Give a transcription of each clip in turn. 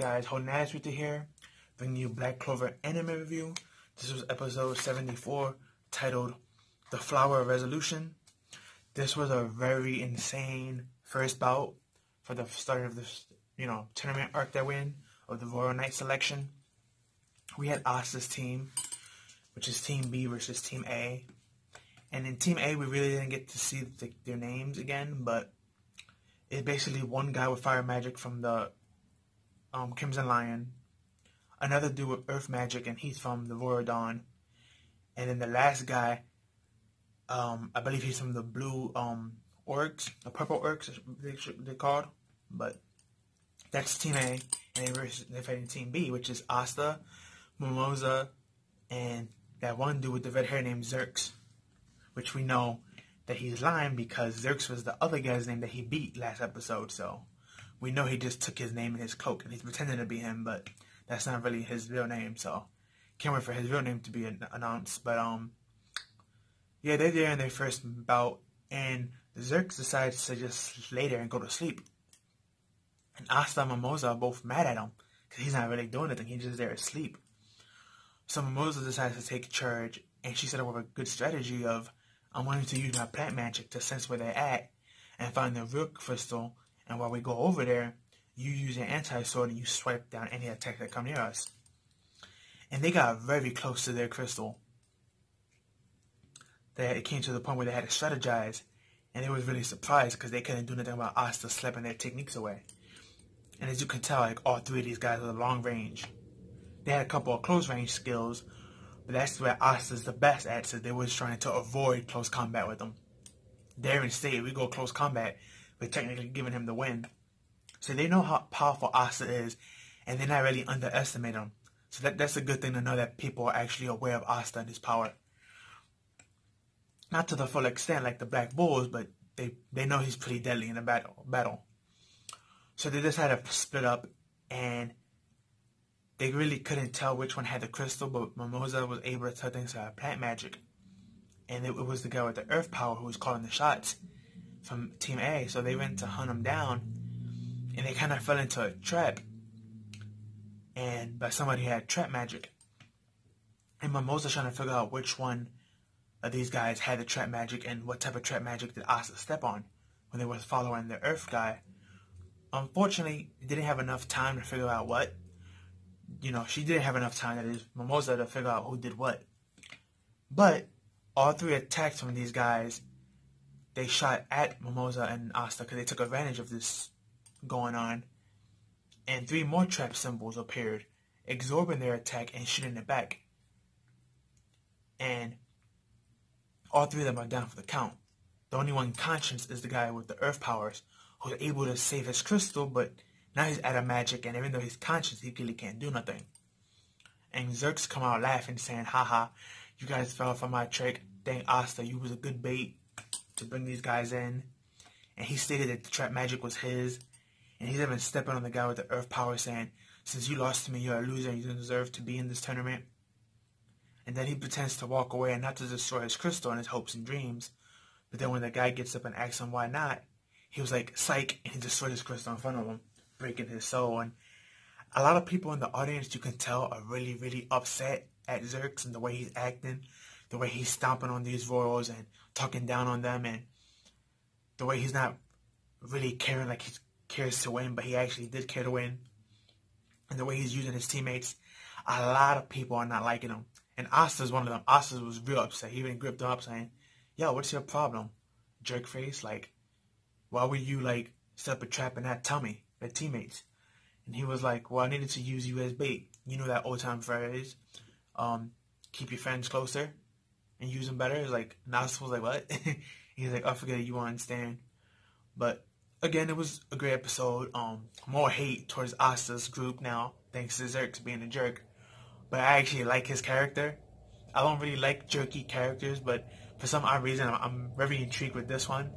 guys? Holding with you here, bringing you Black Clover anime review. This was episode 74, titled The Flower Resolution. This was a very insane first bout for the start of this, tournament arc that we're in, of the Royal Knight selection. We had Asta's team, which is Team B versus Team A. And in Team A, we really didn't get to see their names again, but it's basically one guy with fire magic from the Crimson Lion, another dude with earth magic, and he's from the Royal Dawn, and then the last guy, I believe he's from the blue orcs, the purple orcs they're called, but that's Team A, and they're fighting Team B, which is Asta, Mimosa, and that one dude with the red hair named Zerx, which we know that he's lying because Zerx was the other guy's name that he beat last episode, so we know he just took his name and his cloak and he's pretending to be him, but that's not really his real name, so can't wait for his real name to be announced. But yeah, they're there in their first bout, and Zerx decides to just lay there and go to sleep. And Asta and Mimosa are both mad at him because he's not really doing anything, he's just there asleep. So Mimosa decides to take charge, and she set up with a good strategy of, I'm wanting to use my plant magic to sense where they're at and find the real crystal, and while we go over there, you use your anti-sword and you swipe down any attack that come near us. And they got very close to their crystal. It came to the point where they had to strategize, and they was really surprised because they couldn't do nothing about Asta slapping their techniques away. And as you can tell, like, all three of these guys are long range. They had a couple of close range skills, but that's where Asta's the best at, so they was trying to avoid close combat with them. There instead, we go close combat, we're technically giving him the win. So they know how powerful Asta is, and they're not really underestimating him. So that's a good thing to know, that people are actually aware of Asta and his power. Not to the full extent like the Black Bulls, but they know he's pretty deadly in a battle. So they decided to split up, and they really couldn't tell which one had the crystal, but Mimosa was able to tell things about plant magic. And it was the guy with the earth power who was calling the shots from Team A. So they went to hunt him down, and they kind of fell into a trap. And by somebody who had trap magic. And Mimosa trying to figure out which one of these guys had the trap magic and what type of trap magic did Asta step on when they was following the earth guy. Unfortunately, they didn't have enough time to figure out what. She didn't have enough time, that is, Mimosa, to figure out who did what. But all three attacks from these guys, they shot at Mimosa and Asta because they took advantage of this going on. And three more trap symbols appeared, absorbing their attack and shooting it back. And all three of them are down for the count. The only one conscious is the guy with the earth powers, who's able to save his crystal, but now he's out of magic, and even though he's conscious, he really can't do nothing. And Zerx come out laughing, saying, haha, you guys fell for my trick. Dang, Asta, you was a good bait to bring these guys in. And he stated that the trap magic was his. And he's even stepping on the guy with the earth power, saying, since you lost to me, you're a loser and you don't deserve to be in this tournament. And then he pretends to walk away and not to destroy his crystal and his hopes and dreams. But then when the guy gets up and asks him why not, he was like, psych, and he destroyed his crystal in front of him, breaking his soul. And a lot of people in the audience, you can tell, are really, really upset at Zerx and the way he's acting, the way he's stomping on these royals and talking down on them, and the way he's not really caring like he cares to win, but he actually did care to win, and the way he's using his teammates. A lot of people are not liking him, and Asta's one of them. Asta was real upset. He even gripped him up saying, yo, what's your problem, jerk face? Like, why would you, like, set up a trap and not tell me, their teammates? And he was like, well, I needed to use you as bait. You know that old time phrase, keep your friends closer and use them better. It's like, Nas was like, what? He's like, oh, forget it, you won't understand. But again, it was a great episode. More hate towards Asta's group now, thanks to Zerx being a jerk. But I actually like his character. I don't really like jerky characters, but for some odd reason, I'm very intrigued with this one.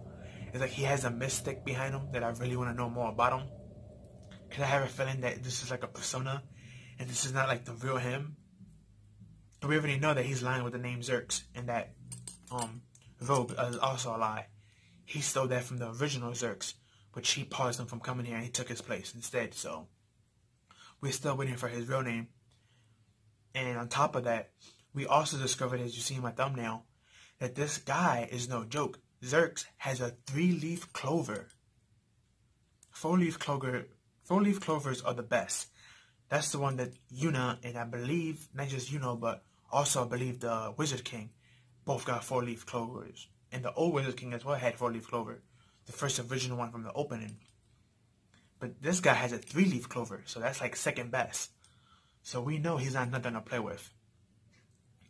It's like he has a mystic behind him that I really want to know more about him. Because I have a feeling that this is like a persona, and this is not like the real him. We already know that he's lying with the name Zerx, and that robe is also a lie. He stole that from the original Zerx, but she paused him from coming here, and he took his place instead. So we're still waiting for his real name. And on top of that, we also discovered, as you see in my thumbnail, that this guy is no joke. Xerxes has a 3-leaf clover. 4-leaf clovers are the best. That's the one that Yuna and I believe, not just Yuna, but also I believe the Wizard King both got 4-leaf clovers. And the old Wizard King as well had 4-leaf clover. The first original one from the opening. But this guy has a 3-leaf clover, so that's like second best. So we know he's not nothing to play with.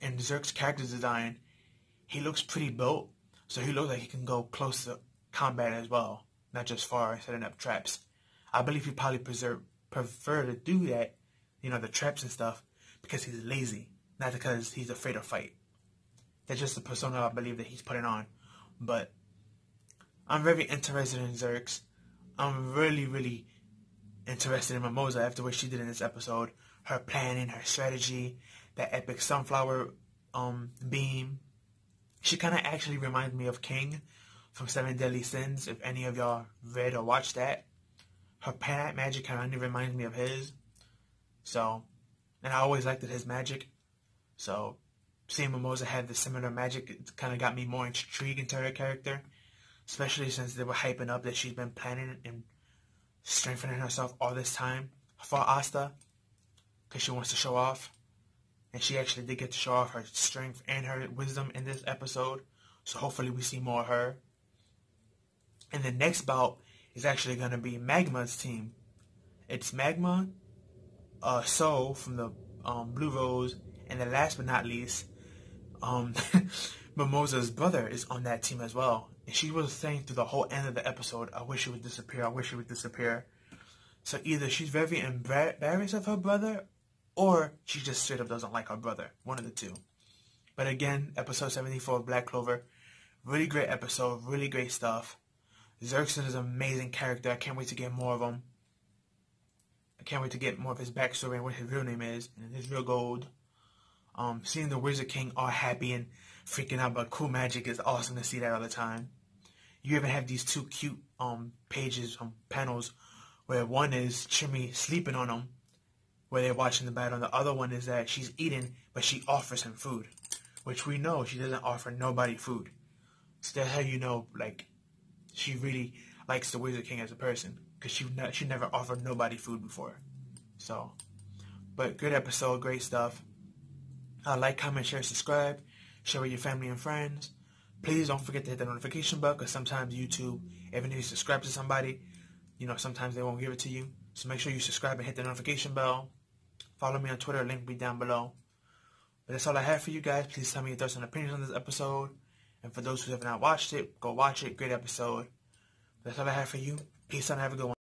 And Xerxes' character design, he looks pretty built, so he looks like he can go close to combat as well, not just far setting up traps. I believe he probably prefer to do that, the traps and stuff, because he's lazy, not because he's afraid to fight. That's just the persona I believe that he's putting on. But I'm very interested in Xerxes. I'm really, really interested in Mimosa after what she did in this episode. Her planning, her strategy, that epic sunflower beam. She kind of actually reminds me of King from Seven Deadly Sins, if any of y'all read or watched that. Her pan magic kind of reminds me of his. So, and I always liked his magic. So, seeing Mimosa have the similar magic, it kind of got me more intrigued into her character. Especially since they were hyping up that she's been planning and strengthening herself all this time for Asta. Because she wants to show off. And she actually did get to show off her strength and her wisdom in this episode. So hopefully we see more of her. And the next bout is actually going to be Magma's team. It's Magma, Soul from the Blue Rose, and then last but not least, Mimosa's brother is on that team as well. And she was saying through the whole end of the episode, I wish he would disappear, I wish he would disappear. So either she's very embarrassed of her brother, or she just straight up doesn't like her brother. One of the two. But again, episode 74 of Black Clover. Really great episode, really great stuff. Xerxes is an amazing character. I can't wait to get more of him. I can't wait to get more of his backstory and what his real name is, and his real gold. Seeing the Wizard King all happy and freaking out about cool magic is awesome to see that all the time. You even have these two cute pages, panels, where one is Chimmy sleeping on him, where they're watching the battle, and the other one is that she's eating, but she offers him food, which we know she doesn't offer nobody food. So that's how you know, like, she really likes the Wizard King as a person, because she never offered nobody food before. So, but good episode, great stuff. Like, comment, share, subscribe. Share with your family and friends. Please don't forget to hit the notification bell, because sometimes YouTube, even if you subscribe to somebody, sometimes they won't give it to you. So make sure you subscribe and hit the notification bell. Follow me on Twitter, link will be down below. But that's all I have for you guys. Please tell me your thoughts and opinions on this episode. And for those who have not watched it, go watch it. Great episode. That's all I have for you. Peace out and have a good one.